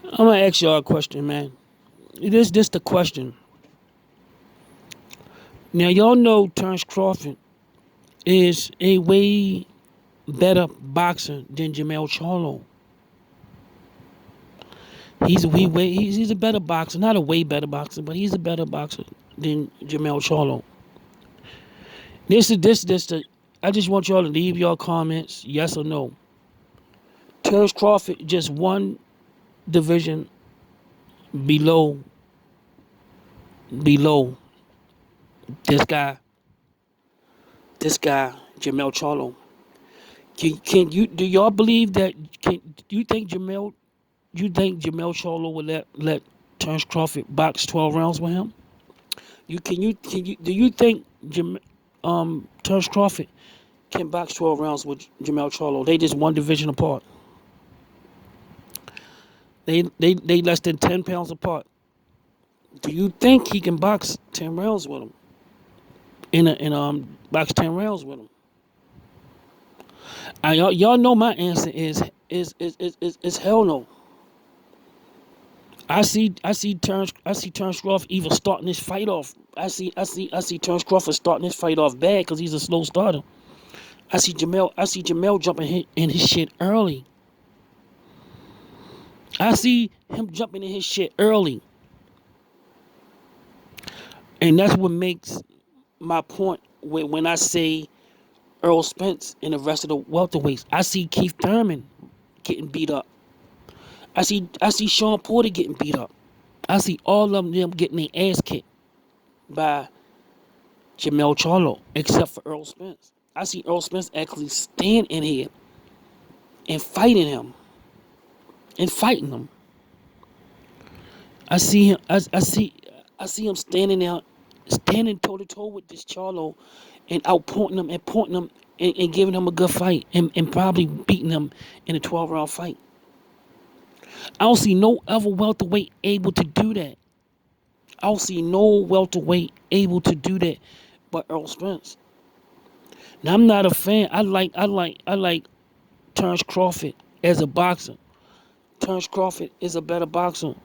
I'm gonna ask y'all a question, man. This the question. Now y'all know Terrence Crawford is a way better boxer than Jermell Charlo. He's a better boxer, not a way better boxer, but he's a better boxer than Jermell Charlo. This the. I just want y'all to leave y'all comments, yes or no. Terrence Crawford just one division below below this guy, Jermell Charlo. Can you do y'all believe that? Do you think Jermell Charlo would let Terrence Crawford box 12 rounds with him? Do you think Terrence Crawford can box 12 rounds with Jermell Charlo? They just one division apart. They less than 10 pounds apart. Do you think he can box 10 rounds with him? Box 10 rounds with him? Y'all know my answer is hell no. I see Terrence Crawford either starting this fight off. I see Terrence Crawford starting this fight off bad because he's a slow starter. I see Jermell jumping in his shit early. I see him jumping in his shit early. And that's what makes my point when I say Earl Spence and the rest of the welterweights. I see Keith Thurman getting beat up. I see Sean Porter getting beat up. I see all of them getting their ass kicked by Jermell Charlo, except for Earl Spence. I see Earl Spence actually stand in here and fighting him. And fighting him. I see him I see him standing there, standing toe to toe with this Charlo and outpointing him and pointing him and giving him a good fight and probably beating him in a 12-round fight. I don't see no other welterweight able to do that. I don't see no welterweight able to do that but Earl Spence. Now I'm not a fan. I like Terrence Crawford as a boxer. Terrence Crawford is a better boxer.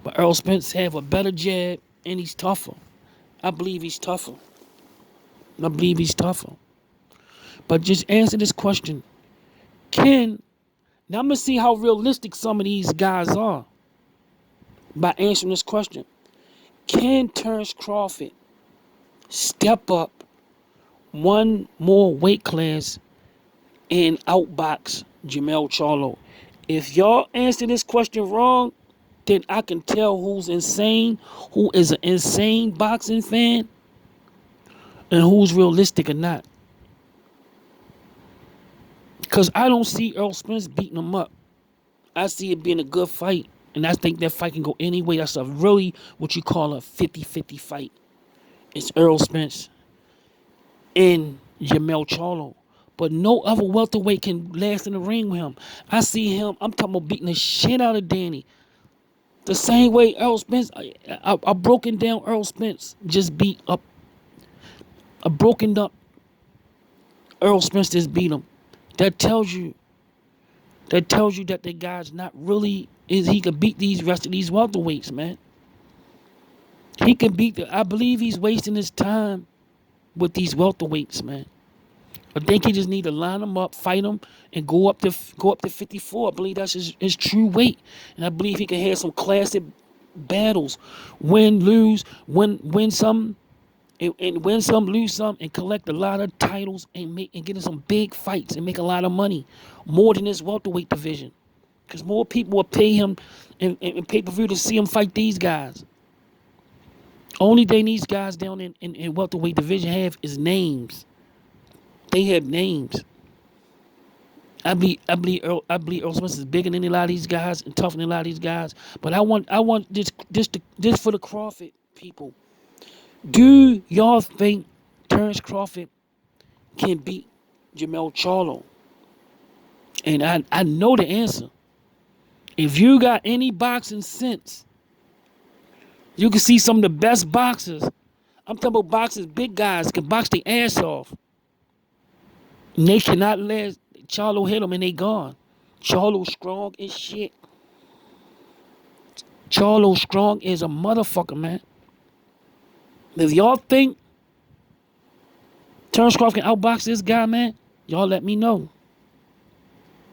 But Earl Spence have a better jab and he's tougher. I believe he's tougher. I believe he's tougher. But just answer this question. Now I'm gonna see how realistic some of these guys are by answering this question. Can Terrence Crawford step up one more weight class and outbox Jermell Charlo? If y'all answer this question wrong, then I can tell who's insane, who is an insane boxing fan, and who's realistic or not. Because I don't see Earl Spence beating him up. I see it being a good fight. And I think that fight can go any way. That's a really what you call a 50-50 fight. It's Earl Spence and Jermell Charlo. But no other welterweight can last in the ring with him. I see him, I'm talking about beating the shit out of Danny. The same way Earl Spence, I broken down Earl Spence, just beat up, a broken up Earl Spence just beat him. That tells you that the guy's not really, he can beat these rest of these welterweights, man. He can I believe he's wasting his time with these welterweights, man. I think he just need to line them up, fight them, and go up to 54. I believe that's his true weight. And I believe he can have some classic battles. Win, lose, win some, and win some, lose some, and collect a lot of titles and get in some big fights and make a lot of money. More than his welterweight division. Because more people will pay him in pay-per-view to see him fight these guys. Only thing these guys down in welterweight division have is names. They have names. I believe Earl Spence is bigger than a lot of these guys and tougher than a lot of these guys. But I want this for the Crawford people. Do y'all think Terrence Crawford can beat Jermell Charlo? And I know the answer. If you got any boxing sense, you can see some of the best boxers. I'm talking about boxers, big guys can box their ass off. And they cannot let Charlo hit them and they gone. Charlo strong as shit. Charlo strong is a motherfucker, man. If y'all think Terrence Crawford can outbox this guy, man, y'all let me know.